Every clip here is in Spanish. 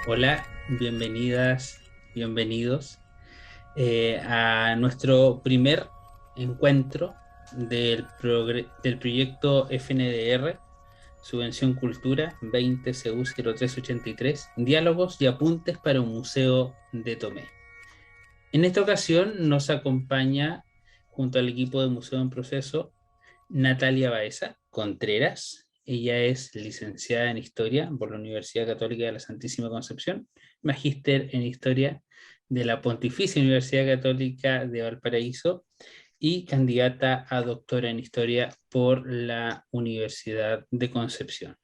Hola, bienvenidas, bienvenidos a nuestro primer encuentro del proyecto FNDR, Subvención Cultura 20 CU 0383, Diálogos y Apuntes para un Museo de Tomé. En esta ocasión nos acompaña, junto al equipo de Museo en Proceso, Natalia Baeza Contreras. Ella es licenciada en Historia por la Universidad Católica de la Santísima Concepción, magíster en Historia de la Pontificia Universidad Católica de Valparaíso y candidata a doctora en Historia por la Universidad de Concepción.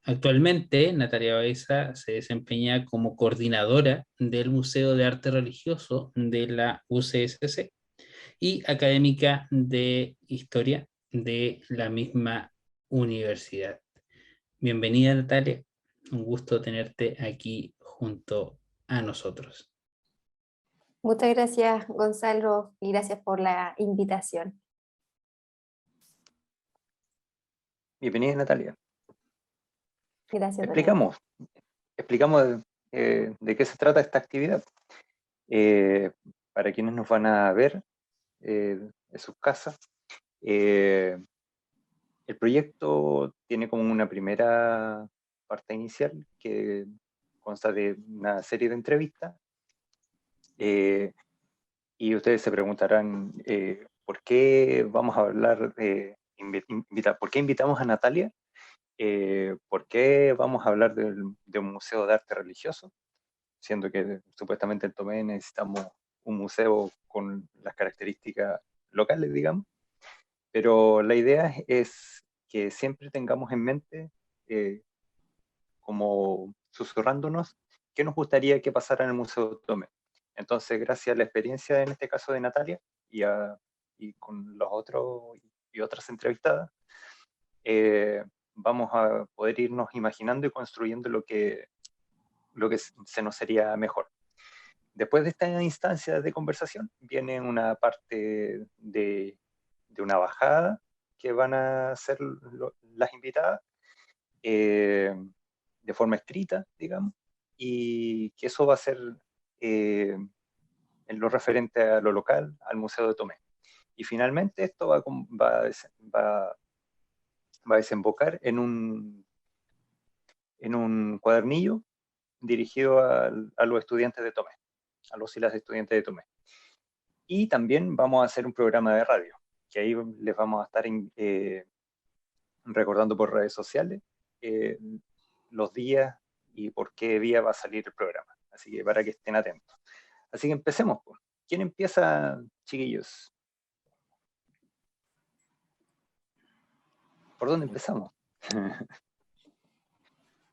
Actualmente, Natalia Baeza se desempeña como coordinadora del Museo de Arte Religioso de la UCSC y académica de Historia de la misma universidad. Bienvenida, Natalia. Un gusto tenerte aquí junto a nosotros. Muchas gracias, Gonzalo, y gracias por la invitación. Bienvenida, Natalia. Gracias, Daniel. Explicamos de qué se trata esta actividad. Para quienes nos van a ver en sus casas, el proyecto tiene como una primera parte inicial que consta de una serie de entrevistas, y ustedes se preguntarán ¿por qué vamos a hablar ¿por qué invitamos a Natalia? ¿Por qué vamos a hablar de un museo de arte religioso? Siendo que supuestamente en Tomé necesitamos un museo con las características locales, digamos. Pero la idea es que siempre tengamos en mente, como susurrándonos, qué nos gustaría que pasara en el Museo de Tomé. Entonces, gracias a la experiencia, en este caso de Natalia, y con los otros y otras entrevistadas, vamos a poder irnos imaginando y construyendo lo que se nos sería mejor. Después de esta instancia de conversación, viene una parte de una bajada que van a hacer las invitadas de forma escrita, digamos, y que eso va a ser en lo referente a lo local, al Museo de Tomé. Y finalmente esto va a desembocar en un cuadernillo dirigido a los estudiantes de Tomé, a los y las estudiantes de Tomé. Y también vamos a hacer un programa de radio, que ahí les vamos a estar recordando por redes sociales eh, los días y por qué día va a salir el programa. Así que para que estén atentos. Así que empecemos. Pues. ¿Quién empieza, chiquillos? ¿Por dónde empezamos?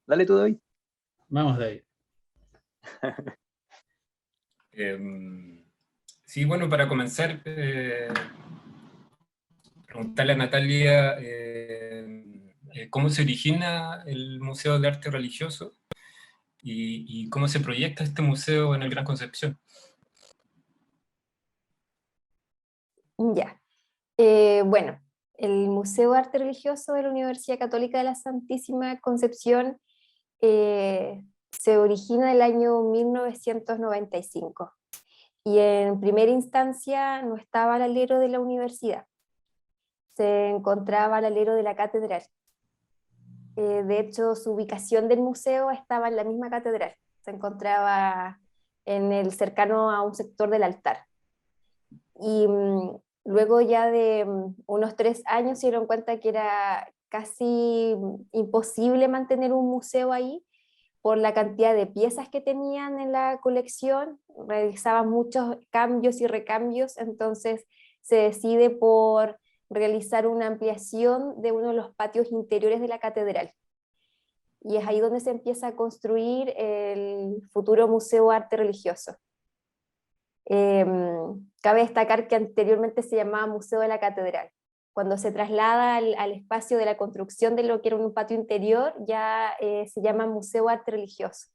Dale tú, David. Vamos, David. Sí, bueno, para comenzar, preguntarle a Natalia cómo se origina el Museo de Arte Religioso y cómo se proyecta este museo en el Gran Concepción. Ya. Bueno, el Museo de Arte Religioso de la Universidad Católica de la Santísima Concepción se origina en el año 1995 y en primera instancia no estaba al alero de la universidad, se encontraba al alero de la catedral. De hecho, su ubicación del museo estaba en la misma catedral, se encontraba en el cercano a un sector del altar. Y luego ya de unos 3 años se dieron cuenta que era casi imposible mantener un museo ahí por la cantidad de piezas que tenían en la colección, realizaban muchos cambios y recambios, entonces se decide por realizar una ampliación de uno de los patios interiores de la catedral. Y es ahí donde se empieza a construir el futuro Museo de Arte Religioso. Cabe destacar que anteriormente se llamaba Museo de la Catedral. Cuando se traslada al espacio de la construcción de lo que era un patio interior, ya se llama Museo de Arte Religioso.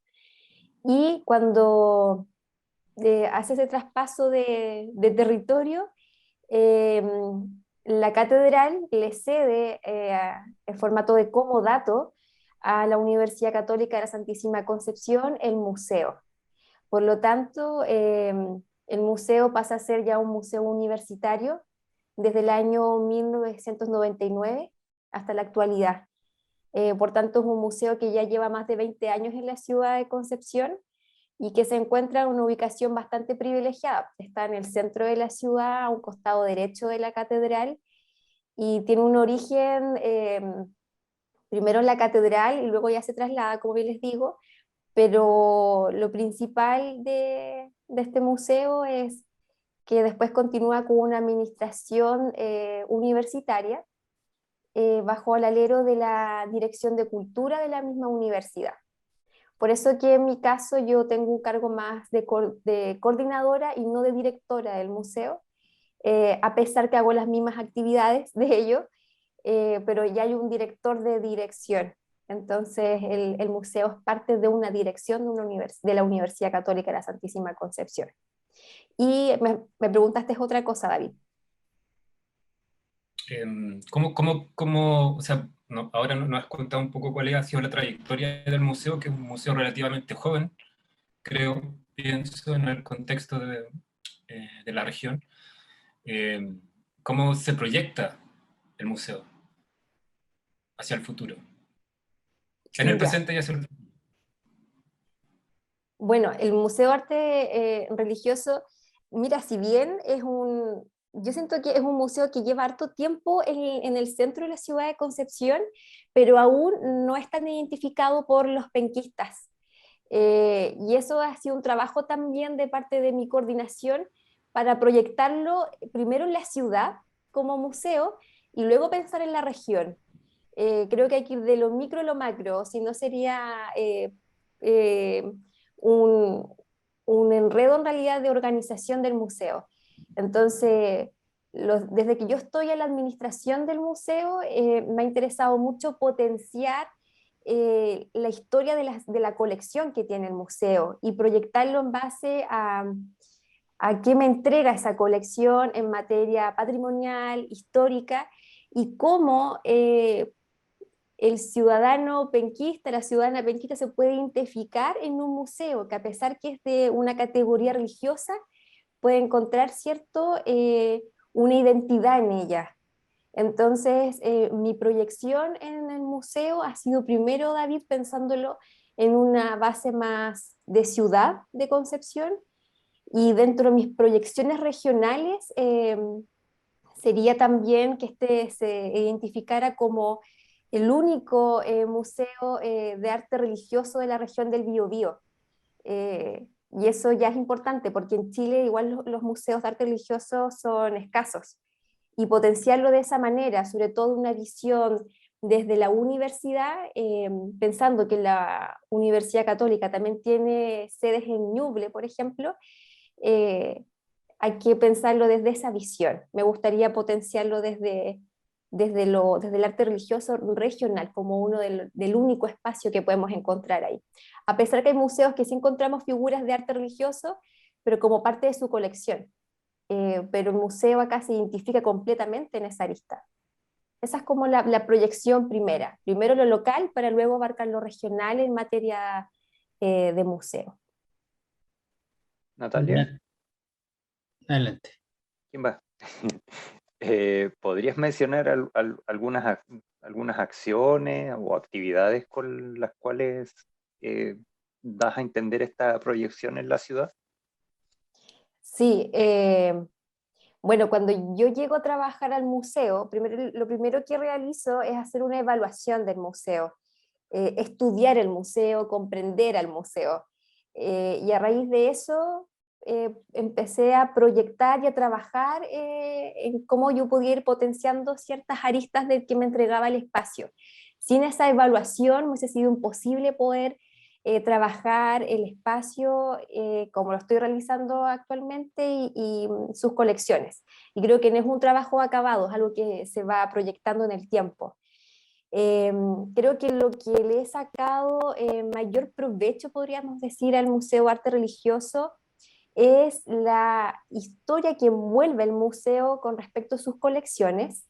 Y cuando hace ese traspaso de territorio, la catedral le cede en formato de comodato a la Universidad Católica de la Santísima Concepción el museo. Por lo tanto, el museo pasa a ser ya un museo universitario desde el año 1999 hasta la actualidad. Por tanto, es un museo que ya lleva más de 20 años en la ciudad de Concepción y que se encuentra en una ubicación bastante privilegiada. Está en el centro de la ciudad, a un costado derecho de la catedral, y tiene un origen primero en la catedral y luego ya se traslada, como bien les digo, pero lo principal de este museo es que después continúa con una administración universitaria bajo el alero de la Dirección de Cultura de la misma universidad. Por eso que en mi caso yo tengo un cargo más de coordinadora y no de directora del museo, a pesar que hago las mismas actividades de ello, pero ya hay un director de dirección. Entonces el museo es parte de una dirección de la Universidad Católica de la Santísima Concepción. Y me preguntaste otra cosa, David. O sea, ahora nos has contado un poco cuál ha sido la trayectoria del museo, que es un museo relativamente joven, creo, pienso en el contexto de la región. ¿Cómo se proyecta el museo hacia el futuro? En el presente y hacia el futuro. Bueno, el Museo de Arte Religioso, mira, si bien yo siento que es un museo que lleva harto tiempo en el centro de la ciudad de Concepción, pero aún no es tan identificado por los penquistas. Y eso ha sido un trabajo también de parte de mi coordinación para proyectarlo primero en la ciudad como museo y luego pensar en la región. Creo que hay que ir de lo micro a lo macro, si no sería eh, un, un enredo en realidad de organización del museo. Entonces, desde que yo estoy en la administración del museo, me ha interesado mucho potenciar la historia de la colección que tiene el museo y proyectarlo en base a qué me entrega esa colección en materia patrimonial, histórica, y cómo el ciudadano penquista, la ciudadana penquista se puede identificar en un museo, que a pesar que es de una categoría religiosa, puede encontrar, ¿cierto?, una identidad en ella. Entonces, mi proyección en el museo ha sido primero, David, pensándolo en una base más de ciudad de Concepción, y dentro de mis proyecciones regionales sería también que este se identificara como el único museo de arte religioso de la región del Biobío. Y eso ya es importante porque en Chile igual los museos de arte religioso son escasos, y potenciarlo de esa manera, sobre todo una visión desde la universidad, pensando que la Universidad Católica también tiene sedes en Ñuble, por ejemplo, eh, hay que pensarlo desde esa visión. Me gustaría potenciarlo desde el arte religioso regional, como uno del único espacio que podemos encontrar ahí. A pesar que hay museos que sí encontramos figuras de arte religioso, pero como parte de su colección. Pero el museo acá se identifica completamente en esa arista. Esa es como la proyección primera. Primero lo local para luego abarcar lo regional en materia de museo. Natalia, Adelante. ¿quién va? ¿Podrías mencionar algunas acciones o actividades con las cuales das a entender esta proyección en la ciudad? Sí, bueno, cuando yo llego a trabajar al museo, lo primero que realizo es hacer una evaluación del museo, estudiar el museo, comprender al museo. Y a raíz de eso empecé a proyectar y a trabajar en cómo yo podía ir potenciando ciertas aristas del que me entregaba el espacio. Sin esa evaluación me hubiese sido imposible poder trabajar el espacio como lo estoy realizando actualmente y sus colecciones. Y creo que no es un trabajo acabado, es algo que se va proyectando en el tiempo. Creo que lo que le he sacado mayor provecho, podríamos decir, al Museo de Arte Religioso es la historia que envuelve el museo con respecto a sus colecciones,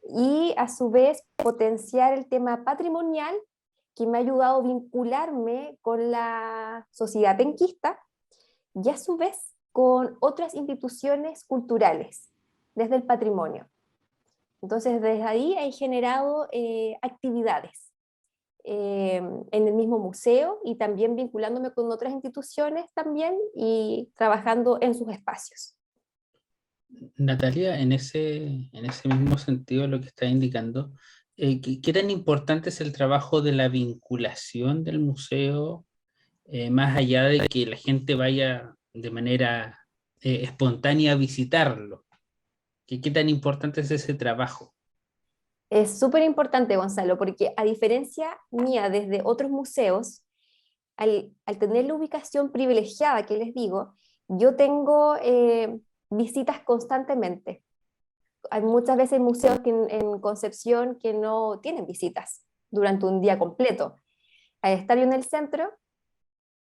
y a su vez potenciar el tema patrimonial que me ha ayudado a vincularme con la sociedad penquista y a su vez con otras instituciones culturales desde el patrimonio. Entonces, desde ahí he generado actividades en el mismo museo y también vinculándome con otras instituciones también y trabajando en sus espacios. Natalia, en ese mismo sentido, lo que está indicando, ¿qué tan importante es el trabajo de la vinculación del museo, más allá de que la gente vaya de manera espontánea a visitarlo? ¿Qué tan importante es ese trabajo? Es súper importante, Gonzalo, porque a diferencia mía desde otros museos, al tener la ubicación privilegiada que les digo, yo tengo visitas constantemente. Hay muchas veces museos en Concepción que no tienen visitas durante un día completo. Al estar yo en el centro,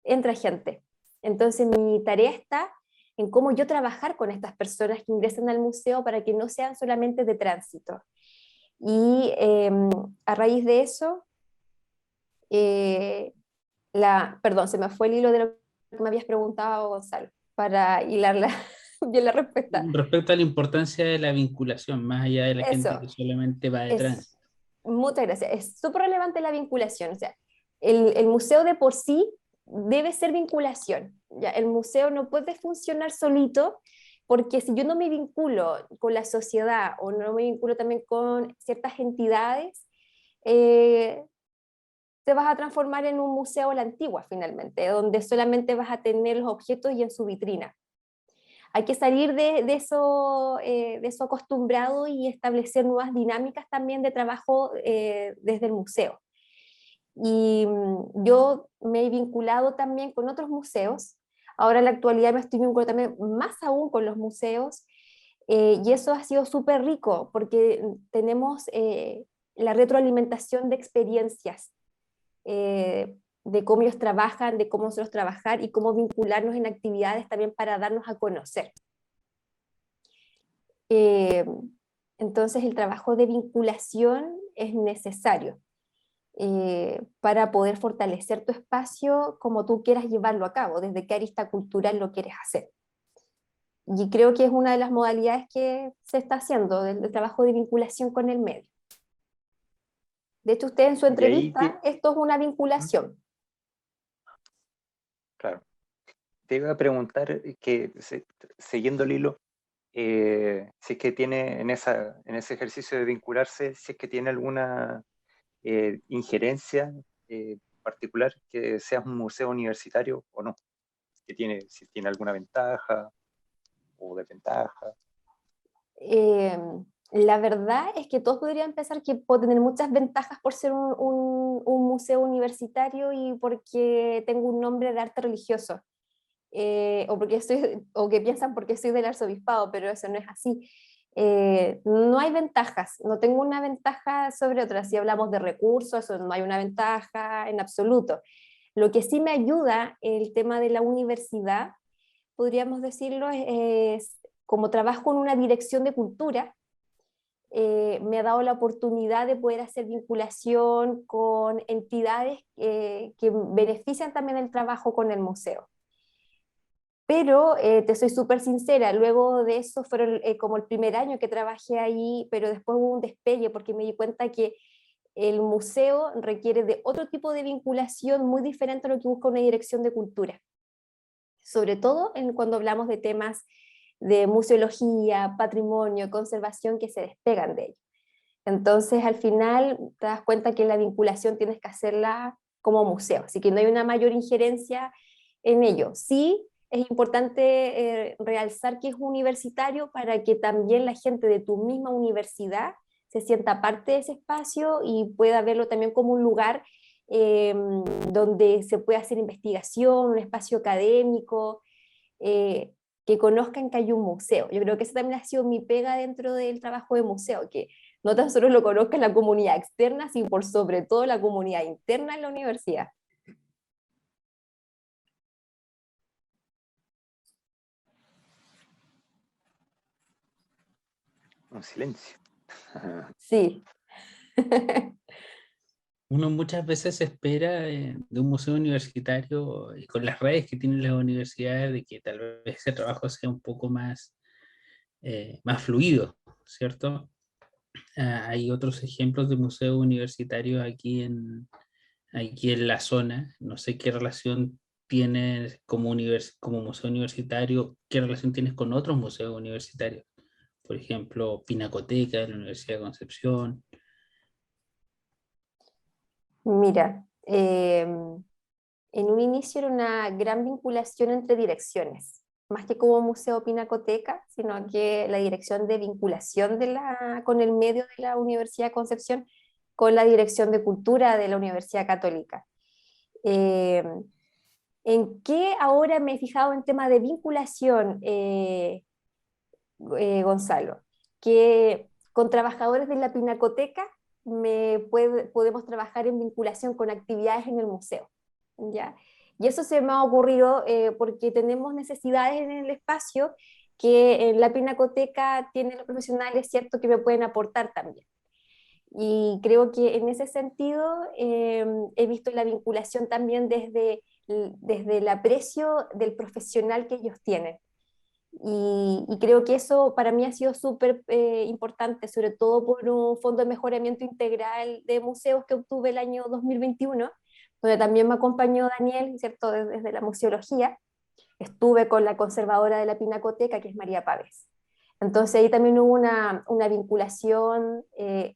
entra gente. Entonces mi tarea está en cómo yo trabajar con estas personas que ingresan al museo para que no sean solamente de tránsito. Y a raíz de eso, perdón, se me fue el hilo de lo que me habías preguntado, Gonzalo, para hilarla bien la respuesta. Respecto a la importancia de la vinculación, más allá de la gente que Eso, solamente va de es, tránsito. muchas gracias. Es súper relevante la vinculación. O sea, el museo de por sí debe ser vinculación. ¿Ya? El museo no puede funcionar solito porque si yo no me vinculo con la sociedad o no me vinculo también con ciertas entidades, eh, te vas a transformar en un museo a la antigua finalmente, donde solamente vas a tener los objetos y en su vitrina. Hay que salir de eso acostumbrado y establecer nuevas dinámicas también de trabajo desde el museo. Y yo me he vinculado también con otros museos. Ahora en la actualidad me estoy vinculando también más aún con los museos y eso ha sido súper rico porque tenemos la retroalimentación de experiencias, de cómo ellos trabajan, de cómo nosotros trabajar y cómo vincularnos en actividades también para darnos a conocer. Eh, entonces el trabajo de vinculación es necesario para poder fortalecer tu espacio como tú quieras llevarlo a cabo, desde qué arista cultural lo quieres hacer. Y creo que es una de las modalidades que se está haciendo, del trabajo de vinculación con el medio. De hecho, usted en su Y ahí, entrevista, esto es una vinculación. claro, te iba a preguntar que, siguiendo el hilo, si es que tiene en ese ejercicio de vincularse, si es que tiene alguna injerencia particular, que sea un museo universitario o no, si tiene alguna ventaja o desventaja. Eh, la verdad es que todos podrían pensar que puedo tener muchas ventajas por ser un museo universitario y porque tengo un nombre de arte religioso. O que piensan porque soy del arzobispado, pero eso no es así. No hay ventajas, no tengo una ventaja sobre otra. Si hablamos de recursos, no hay una ventaja en absoluto. Lo que sí me ayuda el tema de la universidad, podríamos decirlo, es como trabajo en una dirección de cultura, me ha dado la oportunidad de poder hacer vinculación con entidades que benefician también el trabajo con el museo. Pero te soy súper sincera, luego de eso fueron como el primer año que trabajé ahí, pero después hubo un despegue porque me di cuenta que el museo requiere de otro tipo de vinculación muy diferente a lo que busca una dirección de cultura, sobre todo cuando hablamos de temas de museología, patrimonio, conservación que se despegan de ello. Entonces al final te das cuenta que la vinculación tienes que hacerla como museo, así que no hay una mayor injerencia en ello. Sí, es importante realzar que es universitario para que también la gente de tu misma universidad se sienta parte de ese espacio y pueda verlo también como un lugar donde se puede hacer investigación, un espacio académico, eh, que conozcan que hay un museo. Yo creo que esa también ha sido mi pega dentro del trabajo de museo, que no tan solo lo conozca la comunidad externa, sino por sobre todo la comunidad interna en la universidad. Un silencio. Sí. Uno muchas veces espera de un museo universitario y con las redes que tienen las universidades de que tal vez ese trabajo sea un poco más fluido, ¿cierto? Hay otros ejemplos de museos universitarios aquí en la zona. No sé qué relación tienes como museo universitario, qué relación tienes con otros museos universitarios. Por ejemplo, Pinacoteca de la Universidad de Concepción. Mira, en un inicio era una gran vinculación entre direcciones, más que como museo pinacoteca, sino que la dirección de vinculación con el medio de la Universidad de Concepción con la dirección de cultura de la Universidad Católica. Eh, ¿En qué ahora me he fijado en tema de vinculación, Gonzalo? Que con trabajadores de la pinacoteca podemos trabajar en vinculación con actividades en el museo, ¿ya? Y eso se me ha ocurrido porque tenemos necesidades en el espacio que en la pinacoteca tienen los profesionales, ¿cierto?, que me pueden aportar también. Y creo que en ese sentido he visto la vinculación también desde el aprecio del profesional que ellos tienen. Y creo que eso para mí ha sido súper importante, sobre todo por un fondo de mejoramiento integral de museos que obtuve el año 2021, donde también me acompañó Daniel, ¿cierto?, desde la museología. Estuve con la conservadora de la Pinacoteca, que es María Pávez. Entonces ahí también hubo una vinculación,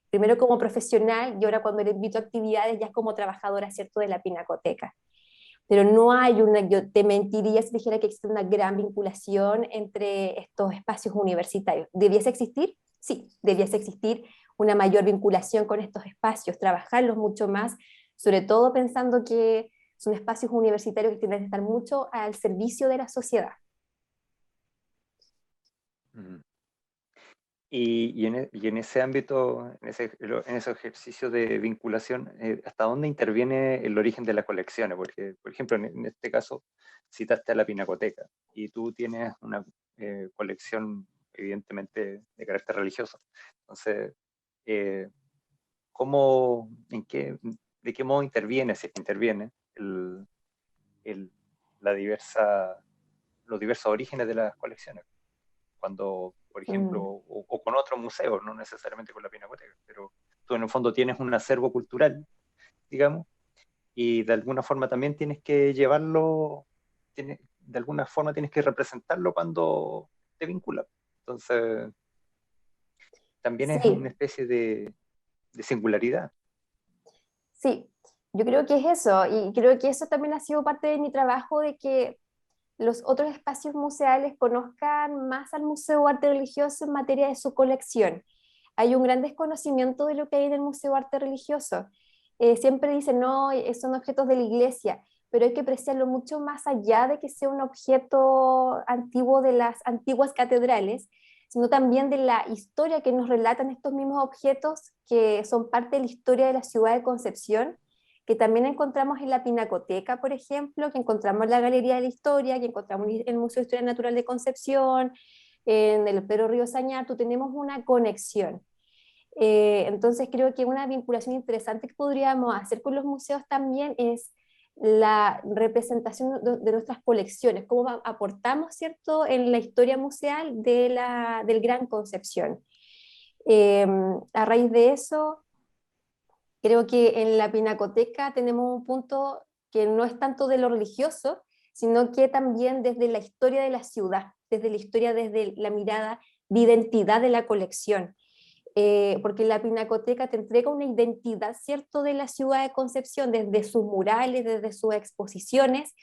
primero como profesional y ahora cuando le invito a actividades ya como trabajadora, ¿cierto?, de la Pinacoteca. Pero no hay yo te mentiría si dijera que existe una gran vinculación entre estos espacios universitarios. ¿Debiese existir? Sí, debiese existir una mayor vinculación con estos espacios, trabajarlos mucho más, sobre todo pensando que son espacios universitarios que tienen que estar mucho al servicio de la sociedad. Mm. Y en ese ámbito, en ese ejercicio de vinculación, ¿hasta dónde interviene el origen de las colecciones? Porque, por ejemplo, en este caso, citaste a la Pinacoteca y tú tienes una colección evidentemente de carácter religioso. Entonces, eh, ¿de qué modo interviene, si es que interviene, el- la los diversos orígenes de las colecciones? Cuando, por ejemplo, Mm. o con otros museos, no necesariamente con la Pinacoteca, pero tú en el fondo tienes un acervo cultural, digamos, y de alguna forma también tienes que llevarlo, de alguna forma tienes que representarlo cuando te vincula. Entonces, también es una Sí, especie de singularidad. sí, yo creo que es eso, y creo que eso también ha sido parte de mi trabajo, de que los otros espacios museales conozcan más al Museo de Arte Religioso en materia de su colección. Hay un gran desconocimiento de lo que hay en el Museo de Arte Religioso. Siempre dicen, no, son objetos de la iglesia, pero hay que apreciarlo mucho más allá de que sea un objeto antiguo de las antiguas catedrales, sino también de la historia que nos relatan estos mismos objetos que son parte de la historia de la ciudad de Concepción, que también encontramos en la Pinacoteca, por ejemplo, que encontramos en la Galería de la Historia, que encontramos en el Museo de Historia Natural de Concepción, en el Pedro Río Sañartu, tenemos una conexión. Entonces creo que una vinculación interesante que podríamos hacer con los museos también es la representación de nuestras colecciones, cómo aportamos, ¿cierto?, en la historia museal del Gran Concepción. A raíz de eso, creo que en la Pinacoteca tenemos un punto que no es tanto de lo religioso, sino que también desde la historia de la ciudad, desde la historia, desde la mirada de identidad de la colección. Porque la Pinacoteca te entrega una identidad, ¿cierto?, de la ciudad de Concepción, desde sus murales, desde sus exposiciones.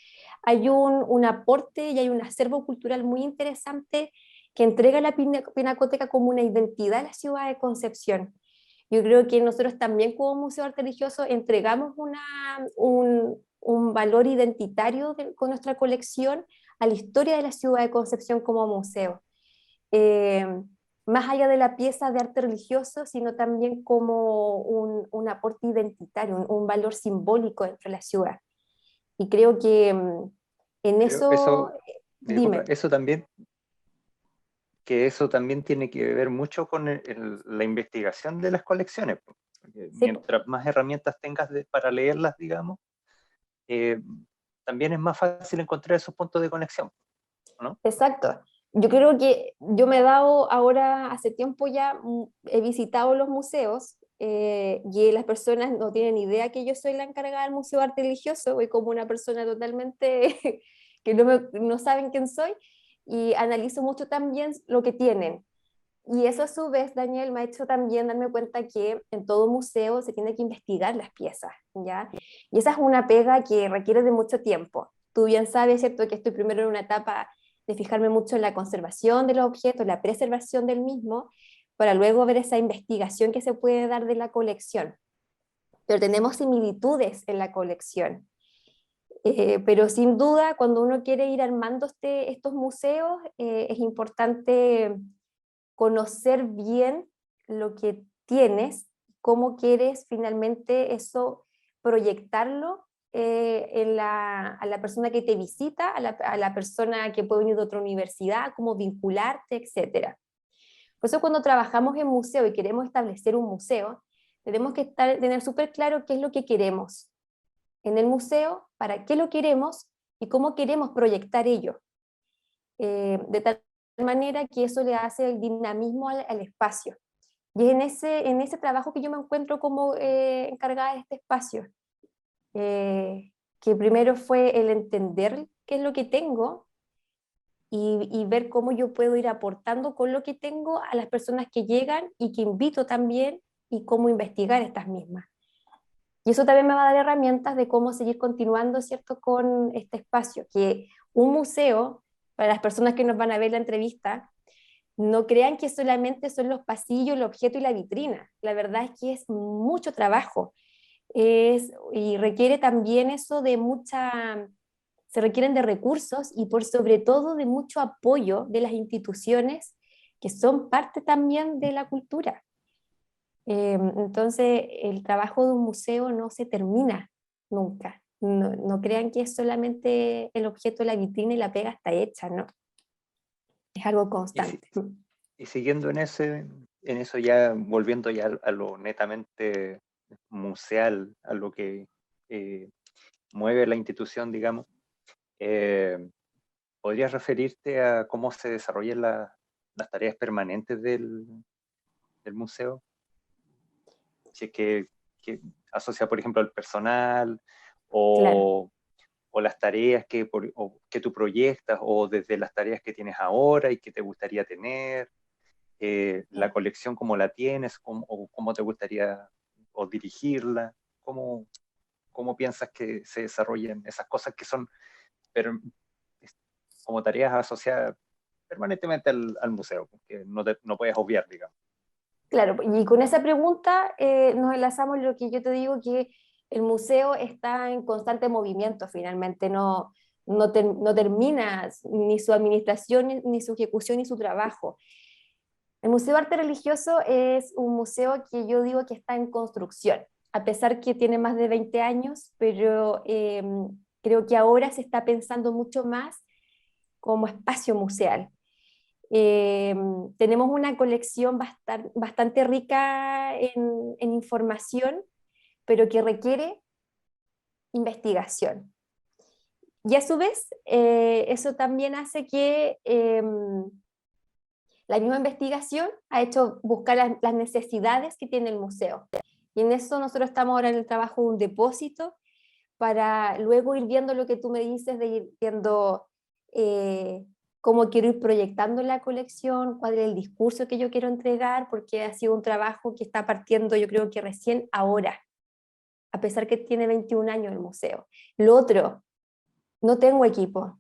Hay un aporte y hay un acervo cultural muy interesante que entrega la Pinacoteca como una identidad de la ciudad de Concepción. Yo creo que nosotros también como Museo de Arte Religioso entregamos un valor identitario con nuestra colección a la historia de la ciudad de Concepción como museo. Eh, Más allá de la pieza de arte religioso, sino también como un aporte identitario, un valor simbólico dentro de la ciudad. Y creo que en Pero eso, eso, disculpa, dime. eso también tiene que ver mucho con la investigación de las colecciones. Porque Sí, mientras más herramientas tengas para leerlas, digamos, también es más fácil encontrar esos puntos de conexión, ¿no? exacto. Yo creo que yo me he dado ahora, hace tiempo ya, he visitado los museos y las personas no tienen idea que yo soy la encargada del Museo de Arte Religioso, voy como una persona totalmente que no saben quién soy y analizo mucho también lo que tienen. Y eso a su vez, Daniel, me ha hecho también darme cuenta que en todo museo se tiene que investigar las piezas, ¿ya? Y esa es una pega que requiere de mucho tiempo. Tú bien sabes, ¿cierto?, que estoy primero en una etapa de fijarme mucho en la conservación de los objetos, la preservación del mismo, para luego ver esa investigación que se puede dar de la colección. Pero tenemos similitudes en la colección. Pero sin duda, cuando uno quiere ir armando estos museos, es importante conocer bien lo que tienes, cómo quieres finalmente eso proyectarlo a la persona que te visita, a la persona que puede venir de otra universidad, cómo vincularte, etcétera. Por eso cuando trabajamos en museo y queremos establecer un museo, tenemos que tener súper claro qué es lo que queremos en el museo, para qué lo queremos y cómo queremos proyectar ello. De tal manera que eso le hace el dinamismo al espacio. Y es en ese trabajo que yo me encuentro como encargada de este espacio, que primero fue el entender qué es lo que tengo y ver cómo yo puedo ir aportando con lo que tengo a las personas que llegan y que invito también y cómo investigar estas mismas. Y eso también me va a dar herramientas de cómo seguir continuando, ¿cierto?, con este espacio, que un museo, para las personas que nos van a ver la entrevista, no crean que solamente son los pasillos, el objeto y la vitrina. La verdad es que es mucho trabajo. Y requiere también eso de se requieren de recursos y por sobre todo de mucho apoyo de las instituciones que son parte también de la cultura. Entonces, el trabajo de un museo no se termina nunca. No crean que es solamente el objeto, la vitrina y la pega está hecha, ¿no? Es algo Y, si- constante. y siguiendo en eso ya, volviendo ya a lo netamente museal, a lo que mueve la institución, digamos, eh, ¿podrías referirte a cómo se desarrollan las tareas permanentes del museo? Si es que asocia, por ejemplo, al personal Claro. o las tareas que tú proyectas o desde las tareas que tienes ahora y que te gustaría tener, la colección cómo la tienes o cómo te gustaría o dirigirla, cómo piensas que se desarrollan esas cosas que son pero, como tareas asociadas permanentemente al museo, que no puedes obviar, digamos. Claro, y con esa pregunta nos enlazamos lo que yo te digo, que el museo está en constante movimiento finalmente, no termina ni su administración, ni su ejecución, ni su trabajo. El Museo de Arte Religioso es un museo que yo digo que está en construcción, a pesar que tiene más de 20 años, pero creo que ahora se está pensando mucho más como espacio museal. Eh, Tenemos una colección bastante rica en información, pero que requiere investigación. Y a su vez, eso también hace que la misma investigación ha hecho buscar las necesidades que tiene el museo. Y en eso nosotros estamos ahora en el trabajo de un depósito para luego ir viendo lo que tú me dices, de ir viendo cómo quiero ir proyectando la colección, cuál es el discurso que yo quiero entregar, porque ha sido un trabajo que está partiendo yo creo que recién ahora, a pesar que tiene 21 años el museo. Lo otro, no tengo equipo,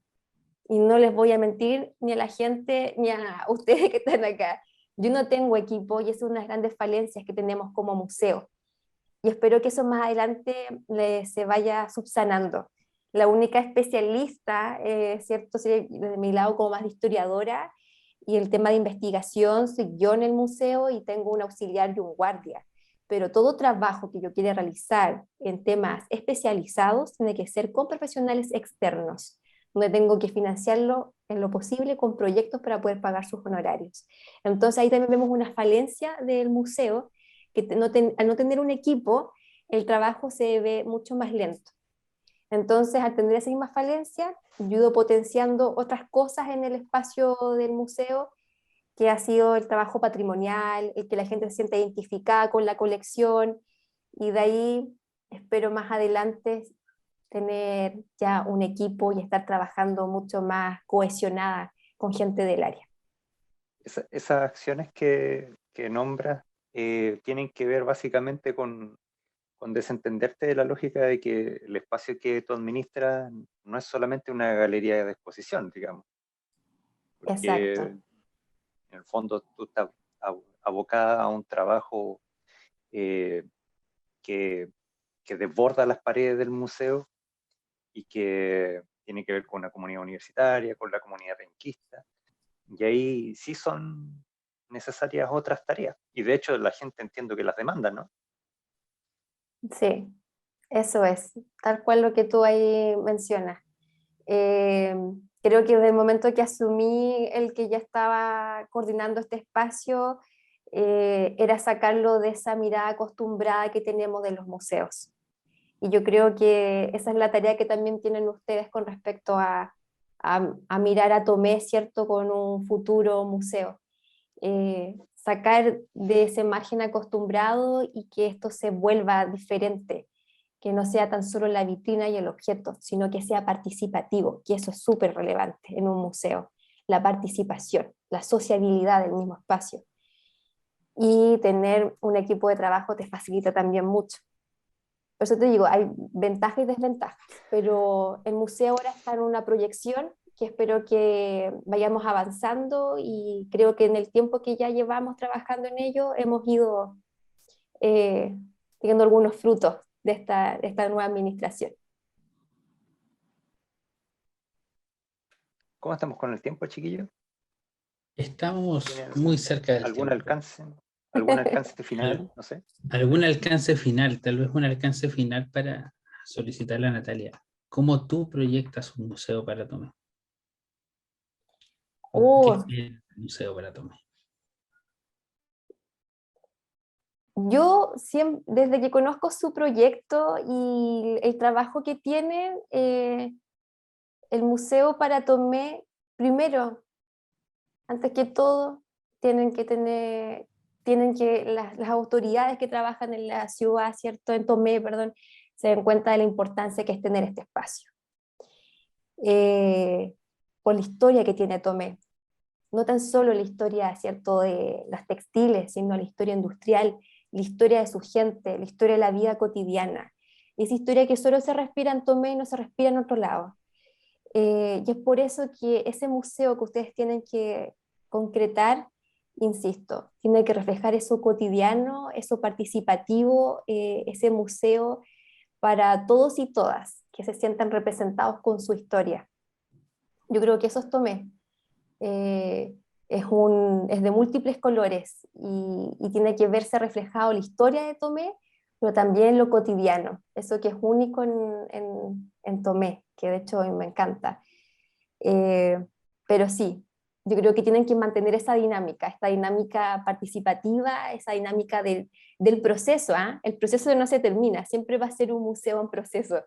y no les voy a mentir ni a la gente ni a ustedes que están acá. Yo no tengo equipo y es una de las grandes falencias que tenemos como museo. Y espero que eso más adelante se vaya subsanando. La única especialista, ¿cierto? Sí, de mi lado como más de historiadora y el tema de investigación soy yo en el museo y tengo un auxiliar y un guardia. Pero todo trabajo que yo quiera realizar en temas especializados tiene que ser con profesionales externos, donde tengo que financiarlo en lo posible con proyectos para poder pagar sus honorarios. Entonces ahí también vemos una falencia del museo al no tener un equipo, el trabajo se ve mucho más lento. Entonces, al tener esa misma falencia, yo he ido potenciando otras cosas en el espacio del museo, que ha sido el trabajo patrimonial, el que la gente se sienta identificada con la colección, y de ahí espero más adelante tener ya un equipo y estar trabajando mucho más cohesionada con gente del área. Esas acciones que nombras tienen que ver básicamente con desentenderte de la lógica de que el espacio que tú administras no es solamente una galería de exposición, digamos. Porque Exacto. en el fondo tú estás abocada a un trabajo que, que desborda las paredes del museo y que tiene que ver con la comunidad universitaria, con la comunidad penquista, y ahí sí son necesarias otras tareas. Y de hecho la gente entiendo que las demanda, ¿no? Sí, eso es, tal cual lo que tú ahí mencionas. Eh, Creo que desde el momento que asumí el que ya estaba coordinando este espacio, era sacarlo de esa mirada acostumbrada que tenemos de los museos. Y yo creo que esa es la tarea que también tienen ustedes con respecto a mirar a Tomé, ¿cierto?, con un futuro museo. Sacar de ese margen acostumbrado y que esto se vuelva diferente, que no sea tan solo la vitrina y el objeto, sino que sea participativo, que eso es súper relevante en un museo, la participación, la sociabilidad del mismo espacio. Y tener un equipo de trabajo te facilita también mucho. Por eso te digo, hay ventajas y desventajas, pero el museo ahora está en una proyección que espero que vayamos avanzando, y creo que en el tiempo que ya llevamos trabajando en ello hemos ido eh, teniendo algunos frutos de esta nueva administración. ¿Cómo estamos con el tiempo, chiquillos? Estamos ¿Tiene muy cerca del algún tiempo. alcance? ¿Algún alcance final? No sé. ¿Algún alcance final? Tal vez un alcance final para solicitarle a Natalia. ¿Cómo tú proyectas un museo para Tomé? ¿Qué es un museo para Tomé? Yo siempre, desde que conozco su proyecto y el trabajo que tiene, el Museo para Tomé, primero, antes que todo, las autoridades que trabajan en la ciudad, ¿cierto?, en Tomé, perdón, se den cuenta de la importancia que es tener este espacio. Por la historia que tiene Tomé, no tan solo la historia, ¿cierto?, de las textiles, sino la historia industrial, la historia de su gente, la historia de la vida cotidiana. Esa historia que solo se respira en Tomé y no se respira en otro lado. Y es por eso que ese museo que ustedes tienen que concretar, insisto, tiene que reflejar eso cotidiano, eso participativo, ese museo para todos y todas que se sientan representados con su historia. Yo creo que eso es Tomé. Eh, es de múltiples colores, y tiene que verse reflejado la historia de Tomé, pero también lo cotidiano, eso que es único en Tomé, que de hecho me encanta. Pero sí, yo creo que tienen que mantener esa dinámica, esta dinámica participativa, esa dinámica del proceso, ¿ah? El proceso no se termina, siempre va a ser un museo en proceso.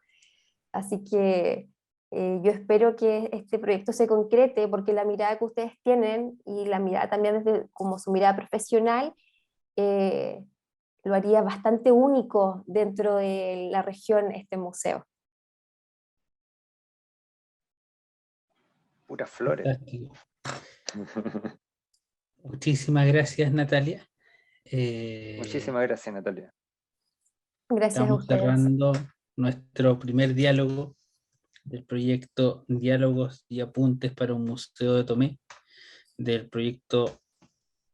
Así que yo espero que este proyecto se concrete, porque la mirada que ustedes tienen y la mirada también desde como su mirada profesional, eh, lo haría bastante único dentro de la región, este museo. Puras flores. Fantástico. Muchísimas gracias, Natalia. Muchísimas gracias, Natalia. Gracias a Estamos ustedes. cerrando nuestro primer diálogo del proyecto Diálogos y Apuntes para un Museo de Tomé, del proyecto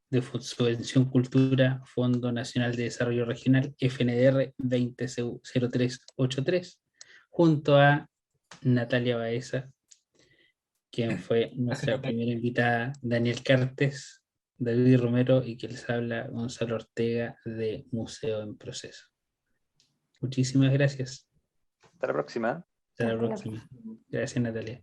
de Subvención Cultura, Fondo Nacional de Desarrollo Regional, FNDR 200383, junto a Natalia Baeza, quien fue nuestra primera invitada, Daniel Cartes, David Romero, y quien les habla, Gonzalo Ortega, de Museo en Proceso. Muchísimas gracias. Hasta la próxima. Hasta la Hasta la próxima. Gracias, Natalia.